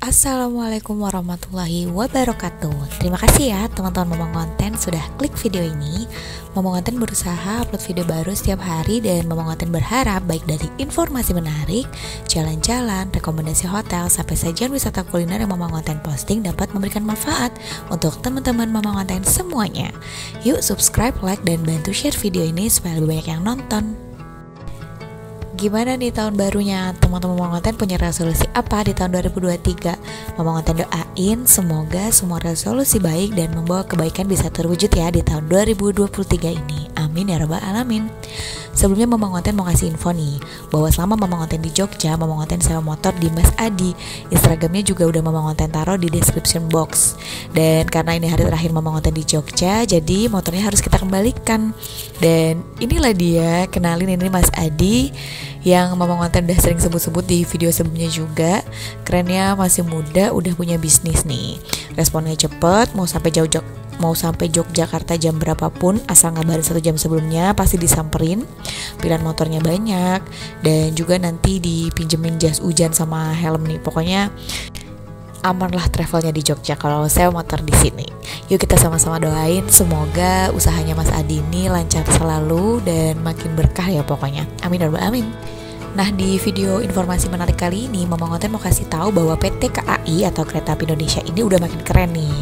Assalamualaikum warahmatullahi wabarakatuh. Terima kasih ya teman-teman Momong Konten sudah klik video ini. Momong Konten berusaha upload video baru setiap hari, dan Momong Konten berharap baik dari informasi menarik, jalan-jalan, rekomendasi hotel, sampai sajian wisata kuliner yang Momong Konten posting dapat memberikan manfaat untuk teman-teman Momong Konten semuanya. Yuk subscribe, like, dan bantu share video ini supaya lebih banyak yang nonton. Gimana nih tahun barunya? Teman-teman Momong Konten punya resolusi apa di tahun 2023? Momong Konten doain semoga semua resolusi baik dan membawa kebaikan bisa terwujud ya di tahun 2023 ini. Amin ya rabbal alamin. Sebelumnya Momong Konten mau kasih info nih, bahwa selama Momong Konten di Jogja, Momong Konten sewa motor di Mas Adi. Instagramnya juga udah Momong Konten taruh di description box. Dan karena ini hari terakhir Momong Konten di Jogja, jadi motornya harus kita kembalikan. Dan inilah dia, kenalin, ini Mas Adi yang Momong Konten udah sering sebut-sebut di video sebelumnya juga. Kerennya masih muda, udah punya bisnis nih. Responnya cepet, mau sampai Yogyakarta jam berapapun, asal ngabarin 1 jam sebelumnya pasti disamperin. Pilihan motornya banyak, dan juga nanti dipinjemin jas hujan sama helm nih. Pokoknya aman lah travelnya di Jogja kalau saya motor di sini. Yuk kita sama-sama doain semoga usahanya Mas Adi ini lancar selalu dan makin berkah ya pokoknya. Amin ya rabbal alamin. Nah, di video informasi menarik kali ini Momong Konten mau kasih tahu bahwa PT KAI atau Kereta Api Indonesia ini udah makin keren nih.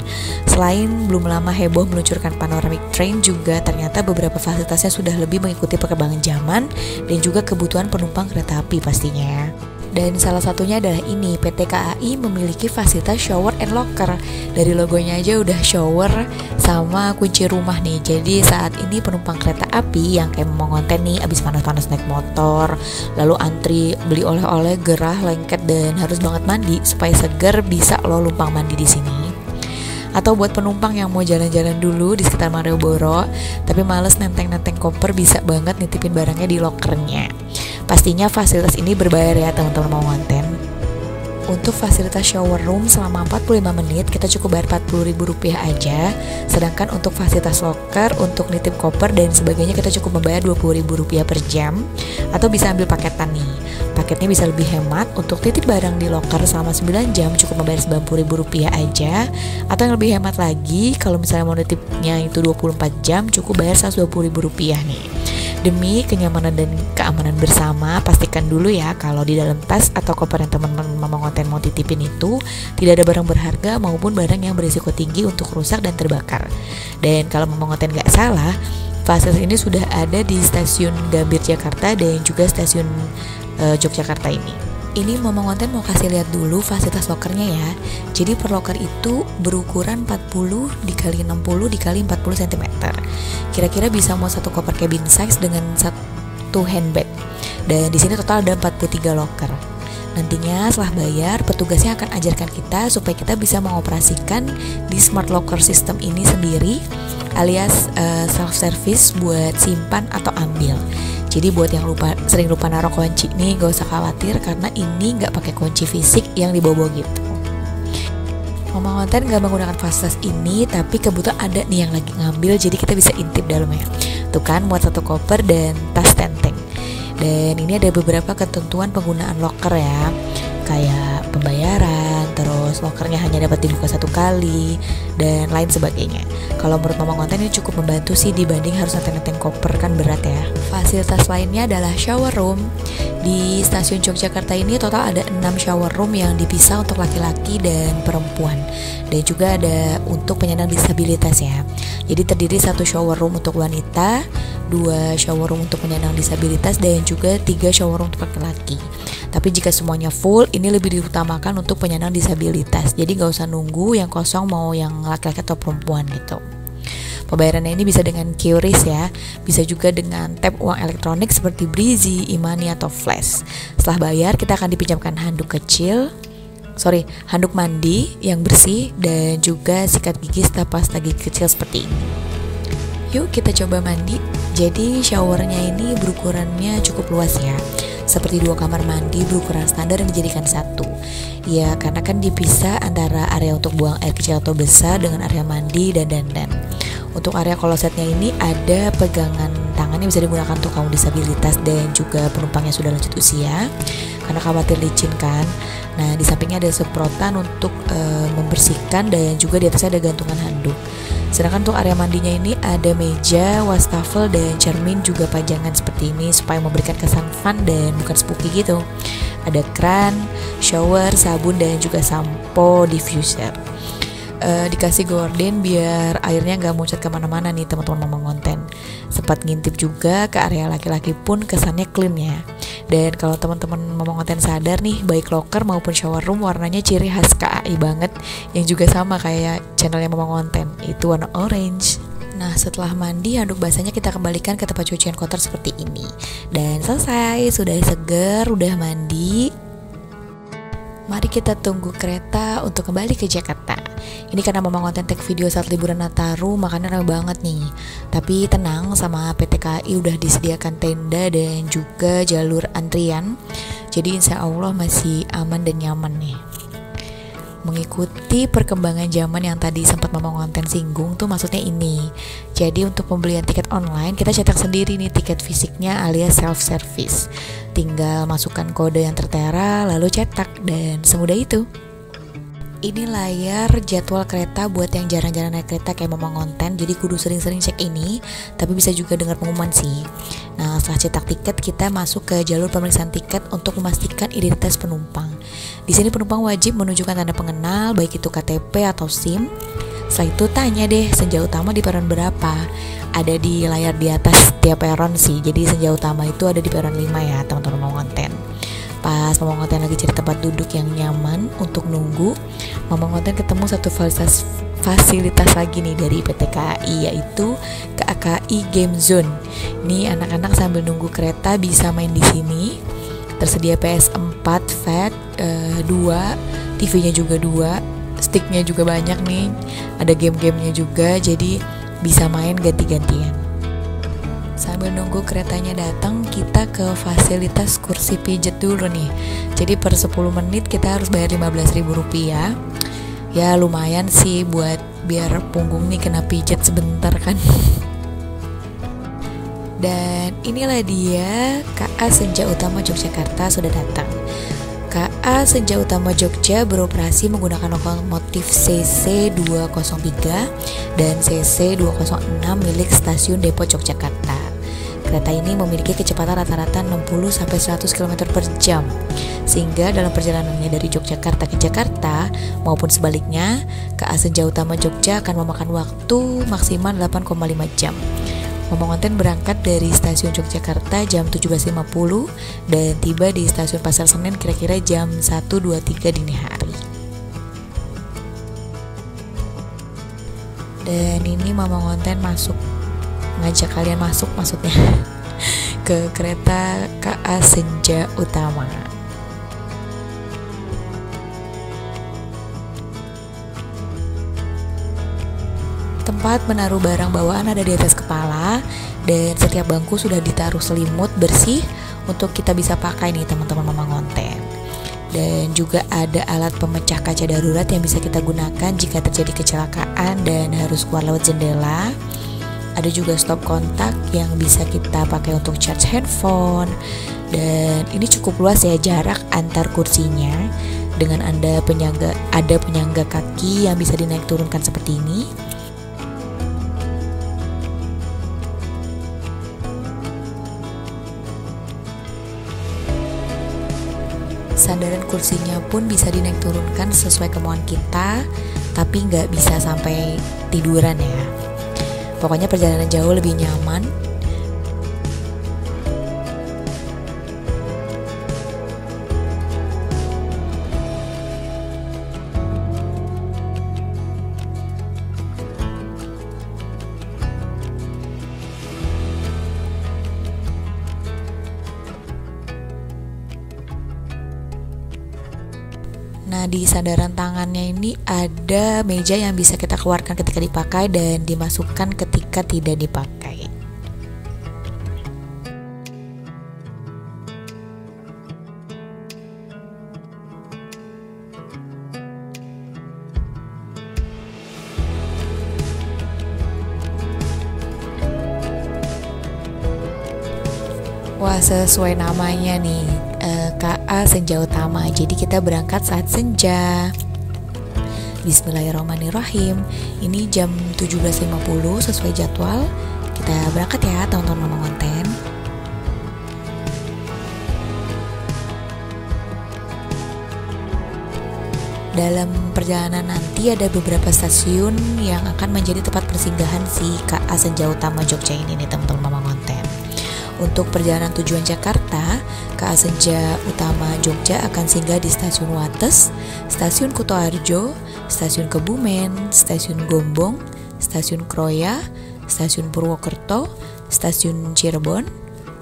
Selain belum lama heboh meluncurkan panoramic train, juga ternyata beberapa fasilitasnya sudah lebih mengikuti perkembangan zaman dan juga kebutuhan penumpang kereta api pastinya. Dan salah satunya adalah ini, PT KAI memiliki fasilitas shower and locker. Dari logonya aja udah shower sama kunci rumah nih. Jadi saat ini penumpang kereta api yang kayak Momong Konten nih, abis panas-panas naik motor, lalu antri beli oleh-oleh, gerah, lengket, dan harus banget mandi supaya seger, bisa lo lumpang mandi di sini. Atau buat penumpang yang mau jalan-jalan dulu di sekitar Malioboro tapi males nenteng-nenteng koper, bisa banget nitipin barangnya di lokernya. Pastinya fasilitas ini berbayar ya teman-teman Momong Konten. Untuk fasilitas shower room selama 45 menit kita cukup bayar Rp40.000 aja. Sedangkan untuk fasilitas locker, untuk nitip koper dan sebagainya kita cukup membayar Rp20.000 per jam. Atau bisa ambil paketan nih. Paketnya bisa lebih hemat, untuk titip barang di locker selama 9 jam cukup membayar Rp90.000 aja. Atau yang lebih hemat lagi, kalau misalnya mau nitipnya itu 24 jam cukup bayar Rp120.000 nih. Demi kenyamanan dan keamanan bersama, pastikan dulu ya kalau di dalam tas atau koper yang teman-teman Momong Konten mau titipin itu tidak ada barang berharga maupun barang yang berisiko tinggi untuk rusak dan terbakar. Dan kalau Momong Konten gak salah, fasilitas ini sudah ada di stasiun Gambir Jakarta dan juga stasiun Yogyakarta ini. Ini Momong Konten mau kasih lihat dulu fasilitas lokernya ya. Jadi per loker itu berukuran 40 dikali 60 dikali 40 cm. Kira-kira bisa mau satu koper cabin size dengan satu handbag. Dan di sini total ada 43 loker. Nantinya setelah bayar, petugasnya akan ajarkan kita supaya kita bisa mengoperasikan di smart locker system ini sendiri, alias self service buat simpan atau ambil. Jadi buat yang sering lupa naruh kunci nih, gak usah khawatir karena ini gak pakai kunci fisik yang dibawa gitu. Momong Konten gak menggunakan fasilitas ini, tapi kebetulan ada nih yang lagi ngambil, jadi kita bisa intip dalamnya. Tuh kan, muat satu koper dan tas tenteng. Dan ini ada beberapa ketentuan penggunaan locker ya, kayak pembayaran, terus lokernya hanya dapat dibuka 1 kali, dan lain sebagainya. Kalau menurut Momong Konten ini cukup membantu sih dibanding harus nenteng-nenteng koper, kan berat ya. Fasilitas lainnya adalah shower room. Di stasiun Yogyakarta ini total ada 6 shower room yang dipisah untuk laki-laki dan perempuan. Dan juga ada untuk penyandang disabilitas ya. Jadi terdiri 1 shower room untuk wanita, 2 shower room untuk penyandang disabilitas, dan juga 3 shower room untuk laki-laki. Tapi jika semuanya full, ini lebih diutamakan untuk penyandang disabilitas. Jadi gak usah nunggu yang kosong mau yang laki-laki atau perempuan gitu. Pembayarannya ini bisa dengan QRIS ya, bisa juga dengan tap uang elektronik seperti Breezy, e-money, atau Flash. Setelah bayar, kita akan dipinjamkan handuk mandi yang bersih dan juga sikat gigi serta pasta gigi kecil seperti ini. Yuk kita coba mandi. Jadi showernya ini berukurannya cukup luas ya, seperti 2 kamar mandi berukuran standar yang dijadikan 1. Ya karena kan dipisah antara area untuk buang air kecil atau besar dengan area mandi dan dandan. Untuk area klosetnya ini ada pegangan tangan yang bisa digunakan untuk kaum disabilitas dan juga penumpang yang sudah lanjut usia. karena khawatir licin kan. Nah, di sampingnya ada semprotan untuk membersihkan, dan juga di atasnya ada gantungan handuk. Sedangkan untuk area mandinya ini ada meja, wastafel, dan cermin juga pajangan seperti ini supaya memberikan kesan fun dan bukan spooky gitu. Ada keran, shower, sabun, dan juga sampo diffuser. Dikasih gorden biar airnya nggak muncrat kemana-mana nih teman-teman Mamang Konten. Sempat ngintip juga ke area laki-laki pun kesannya clean ya. Dan kalau teman-teman Mamang Konten sadar nih, baik locker maupun shower room warnanya ciri khas KAI banget, yang juga sama kayak channelnya Mamang Konten, itu warna orange. Nah, setelah mandi, handuk basahnya kita kembalikan ke tempat cucian kotor seperti ini. Dan selesai, sudah seger, udah mandi. Mari kita tunggu kereta untuk kembali ke Jakarta. Ini karena Mamang Konten take video saat liburan Nataru, makanya ramai banget nih. Tapi tenang, sama PT KAI udah disediakan tenda dan juga jalur antrian. Jadi insya Allah masih aman dan nyaman nih. Mengikuti perkembangan zaman yang tadi sempat Mamang Konten singgung tuh maksudnya ini. Jadi untuk pembelian tiket online kita cetak sendiri nih tiket fisiknya alias self service. Tinggal masukkan kode yang tertera lalu cetak, dan semudah itu. Ini layar jadwal kereta buat yang jarang-jarang naik kereta kayak Mamang Konten, jadi kudu sering-sering cek ini, tapi bisa juga dengar pengumuman sih. Nah, setelah cetak tiket kita masuk ke jalur pemeriksaan tiket untuk memastikan identitas penumpang. Di sini penumpang wajib menunjukkan tanda pengenal, baik itu KTP atau SIM. Setelah itu tanya deh senja utama di peron berapa. Ada di layar di atas tiap peron sih, jadi senja utama itu ada di peron 5 ya teman-teman Mamang Konten. Pas Mamang Konten lagi cari tempat duduk yang nyaman untuk nunggu, Mamang Konten ketemu satu fasilitas lagi nih dari PT KAI, yaitu KAI Game Zone. Ini anak-anak sambil nunggu kereta bisa main di sini. Tersedia PS4 Fat 2, TV-nya juga 2, sticknya juga banyak nih. Ada game-gamenya juga, jadi bisa main ganti-gantian. Sambil nunggu keretanya datang, kita ke fasilitas kursi pijet dulu nih. Jadi per 10 menit kita harus bayar Rp15.000. Ya lumayan sih buat biar punggung nih kena pijet sebentar kan. Dan inilah dia KA Senja Utama Yogyakarta sudah datang. KA Senja Utama Jogja beroperasi menggunakan lokomotif CC203 dan CC206 milik Stasiun Depot Yogyakarta. Kereta ini memiliki kecepatan rata-rata 60-100 km per jam, sehingga dalam perjalanannya dari Yogyakarta ke Jakarta maupun sebaliknya, KA Senja Utama Jogja akan memakan waktu maksimal 8,5 jam. Mamang Konten berangkat dari stasiun Yogyakarta jam 17.50 dan tiba di stasiun Pasar Senen kira-kira jam 1.23 dini hari. Dan ini Mamang Konten ngajak kalian masuk maksudnya ke kereta KA Senja Utama. Tempat menaruh barang bawaan ada di atas kepala, dan setiap bangku sudah ditaruh selimut bersih untuk kita bisa pakai nih teman-teman Mamang Konten. Dan juga ada alat pemecah kaca darurat yang bisa kita gunakan jika terjadi kecelakaan dan harus keluar lewat jendela. Ada juga stop kontak yang bisa kita pakai untuk charge handphone. Dan ini cukup luas ya jarak antar kursinya, dengan ada penyangga kaki yang bisa dinaik turunkan seperti ini. Sandaran kursinya pun bisa dinaik turunkan sesuai kemauan kita, tapi nggak bisa sampai tiduran ya. Pokoknya perjalanan jauh lebih nyaman. Nah, di sandaran tangannya ini ada meja yang bisa kita keluarkan ketika dipakai dan dimasukkan ketika tidak dipakai. Wah, sesuai namanya nih, KA Senja Utama. Jadi kita berangkat saat senja. Bismillahirrahmanirrahim. Ini jam 17.50 sesuai jadwal. Kita berangkat ya teman-teman Mama Konten. Dalam perjalanan nanti ada beberapa stasiun yang akan menjadi tempat persinggahan si KA Senja Utama Jogja ini nih teman-teman Mama Konten. Untuk perjalanan tujuan Jakarta, KA Senja Utama Jogja akan singgah di Stasiun Wates, Stasiun Kutoarjo, Stasiun Kebumen, Stasiun Gombong, Stasiun Kroya, Stasiun Purwokerto, Stasiun Cirebon,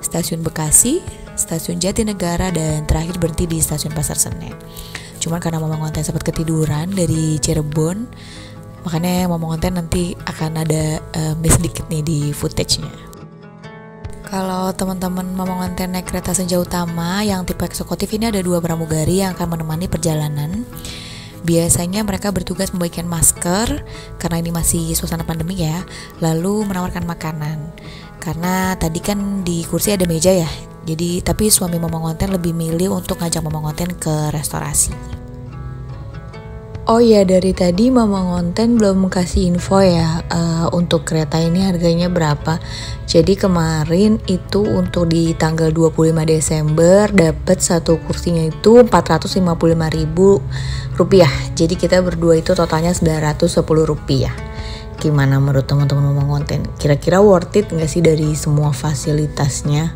Stasiun Bekasi, Stasiun Jatinegara, dan terakhir berhenti di Stasiun Pasar Senen. Cuman karena Mama Konten sempat ketiduran dari Cirebon, makanya Mama Konten nanti akan ada miss dikit nih di footage-nya. Kalau teman-teman Mama Konten naik kereta Senja Utama yang tipe eksekutif ini ada 2 pramugari yang akan menemani perjalanan. Biasanya mereka bertugas membagikan masker karena ini masih suasana pandemi ya, lalu menawarkan makanan. Karena tadi kan di kursi ada meja ya. Jadi tapi suami Mama Konten lebih milih untuk ngajak Mama Konten ke restorasi. Oh ya, dari tadi Mama Konten belum kasih info ya untuk kereta ini harganya berapa. Jadi kemarin itu untuk di tanggal 25 Desember dapat satu kursinya itu Rp455.000. Jadi kita berdua itu totalnya Rp910. Gimana menurut teman-teman Mama Konten? Kira-kira worth it nggak sih dari semua fasilitasnya?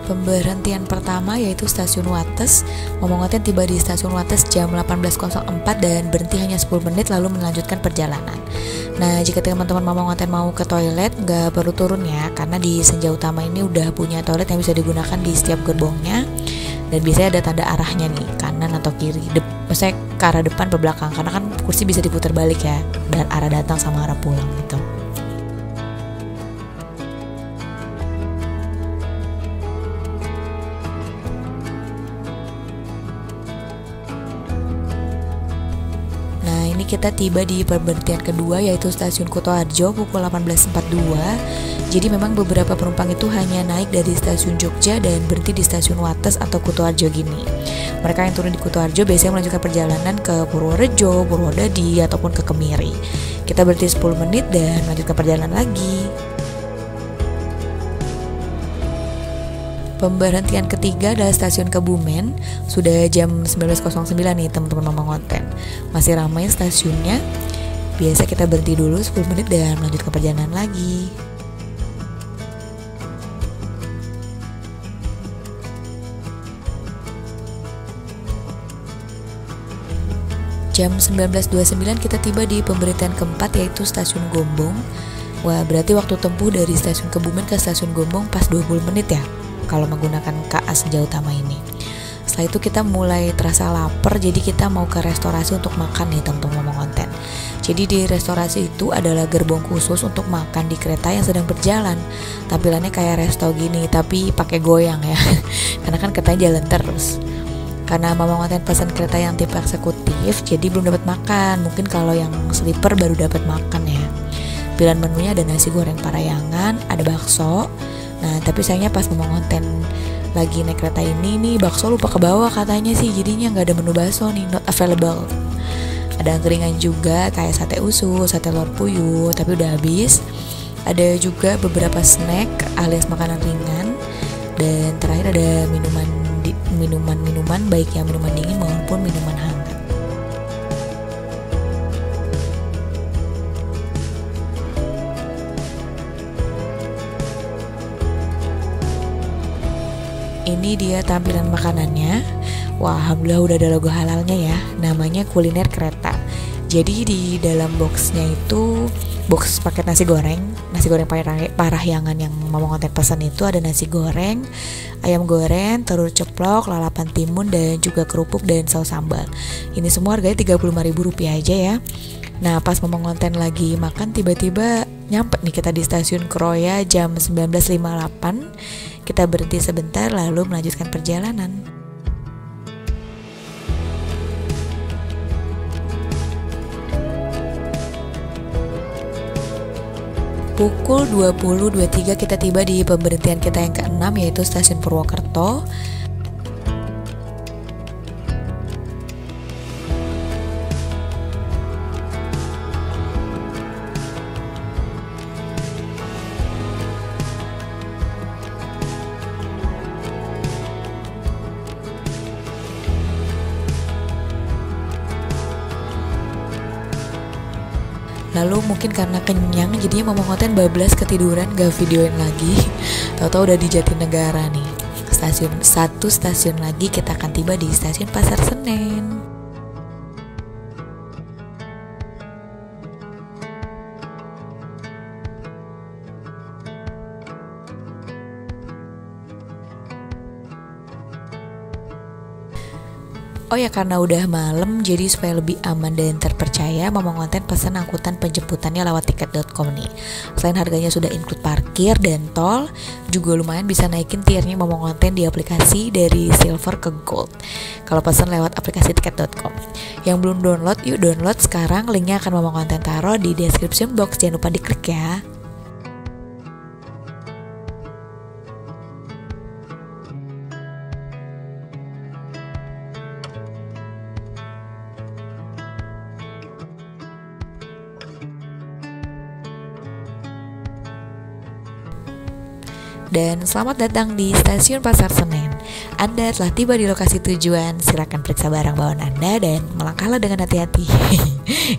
Pemberhentian pertama yaitu Stasiun Wates. Mama Konten tiba di Stasiun Wates jam 18.04 dan berhenti hanya 10 menit lalu melanjutkan perjalanan. Nah, jika teman-teman Mama Konten mau ke toilet nggak perlu turun ya, karena di Senja Utama ini udah punya toilet yang bisa digunakan di setiap gerbongnya. Dan biasanya ada tanda arahnya nih, kanan atau kiri, maksudnya ke arah depan ke belakang, karena kan kursi bisa diputar balik ya, dan arah datang sama arah pulang gitu. Ini kita tiba di pemberhentian kedua yaitu Stasiun Kutoarjo pukul 18.42. Jadi memang beberapa penumpang itu hanya naik dari Stasiun Jogja dan berhenti di Stasiun Wates atau Kutoarjo gini. Mereka yang turun di Kutoarjo biasanya melanjutkan perjalanan ke Purworejo, Purwodadi ataupun ke Kemiri. Kita berhenti 10 menit dan melanjutkan perjalanan lagi. Pemberhentian ketiga adalah Stasiun Kebumen. Sudah jam 19.09 nih teman-teman Mama Konten. Masih ramai stasiunnya. Biasa kita berhenti dulu 10 menit dan melanjutkan perjalanan lagi. Jam 19.29 kita tiba di pemberhentian keempat yaitu Stasiun Gombong. Wah, berarti waktu tempuh dari Stasiun Kebumen ke Stasiun Gombong pas 20 menit ya kalau menggunakan KA Senja Utama ini. Setelah itu kita mulai terasa lapar, jadi kita mau ke restorasi untuk makan nih teman-teman Mama Konten. Jadi di restorasi itu adalah gerbong khusus untuk makan di kereta yang sedang berjalan. Tampilannya kayak resto gini, tapi pakai goyang ya, karena kan keretanya jalan terus. Karena Mama Konten pesan kereta yang tipe eksekutif, jadi belum dapat makan. Mungkin kalau yang sleeper baru dapat makan ya. Pilihan menunya ada nasi goreng Parahyangan, ada bakso. Nah, tapi sayangnya pas Mama Konten lagi naik kereta ini nih bakso lupa ke bawah katanya sih, jadinya nggak ada menu bakso nih, not available. Ada angkringan juga kayak sate usus, sate lor puyuh, tapi udah habis. Ada juga beberapa snack alias makanan ringan, dan terakhir ada minuman baik yang minuman dingin maupun minuman hangat. Ini dia tampilan makanannya. Wah, alhamdulillah udah ada logo halalnya ya. Namanya kuliner kereta. Jadi di dalam boxnya itu box paket nasi goreng Parahyangan yang Mama Konten pesan itu ada nasi goreng, ayam goreng, telur ceplok, lalapan timun, dan juga kerupuk dan saus sambal. Ini semua harganya Rp35.000 aja ya. Nah, pas Mama Konten lagi makan tiba-tiba nyampe nih kita di Stasiun Kroya jam 19.58. Kita berhenti sebentar lalu melanjutkan perjalanan. Pukul 20.23 kita tiba di pemberhentian kita yang ke-6, yaitu stasiun Purwokerto. Lalu mungkin karena kenyang, jadinya Mama Konten bablas ketiduran, gak videoin lagi. Tahu-tahu udah di Jatinegara nih. Satu stasiun lagi kita akan tiba di stasiun Pasar Senen. Oh ya, karena udah malam, jadi supaya lebih aman dan terpercaya, Mama Konten pesan angkutan penjemputannya lewat tiket.com nih. Selain harganya sudah include parkir dan tol, juga lumayan bisa naikin tiernya Mama Konten di aplikasi dari silver ke gold kalau pesan lewat aplikasi tiket.com. Yang belum download, yuk download sekarang. Linknya akan Mama Konten taruh di description box, jangan lupa diklik ya. Dan selamat datang di stasiun Pasar Senen. Anda telah tiba di lokasi tujuan. Silakan periksa barang bawaan Anda dan melangkahlah dengan hati-hati.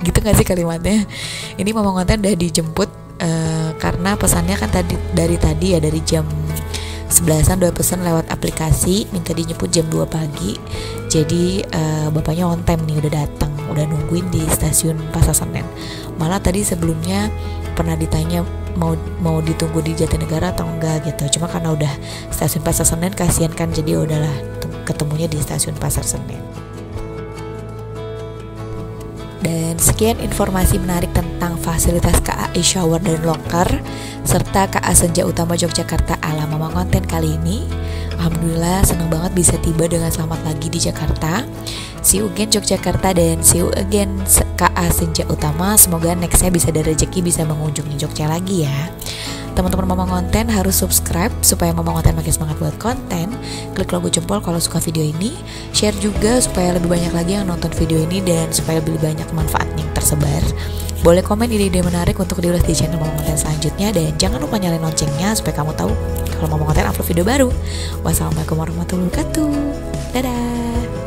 Gitu gak sih kalimatnya? Ini Mama Konten udah dijemput karena pesannya kan dari jam 11-an udah pesan lewat aplikasi, minta dijemput jam 2 pagi. Jadi bapaknya on time nih, udah datang, udah nungguin di stasiun Pasar Senen. Malah tadi sebelumnya pernah ditanya mau ditunggu di Jatinegara atau enggak gitu. Cuma karena udah stasiun Pasar Senen, kasihan kan, jadi udahlah ketemunya di stasiun Pasar Senen. Dan sekian informasi menarik tentang fasilitas KAI shower dan locker serta KA Senja Utama Yogyakarta ala Mama Konten kali ini. Alhamdulillah senang banget bisa tiba dengan selamat lagi di Jakarta. See you again Yogyakarta dan see you again KA Senja Utama. Semoga nextnya bisa ada rezeki bisa mengunjungi Jogja lagi ya. Teman-teman Mama Konten harus subscribe supaya Mama Konten makin semangat buat konten. Klik logo jempol kalau suka video ini. Share juga supaya lebih banyak lagi yang nonton video ini dan supaya lebih banyak manfaatnya yang tersebar. Boleh komen ide-ide menarik untuk diulas di channel Mama Konten selanjutnya. Dan jangan lupa nyalain loncengnya supaya kamu tahu kalau Mama Konten upload video baru. Wassalamualaikum warahmatullahi wabarakatuh. Dadah.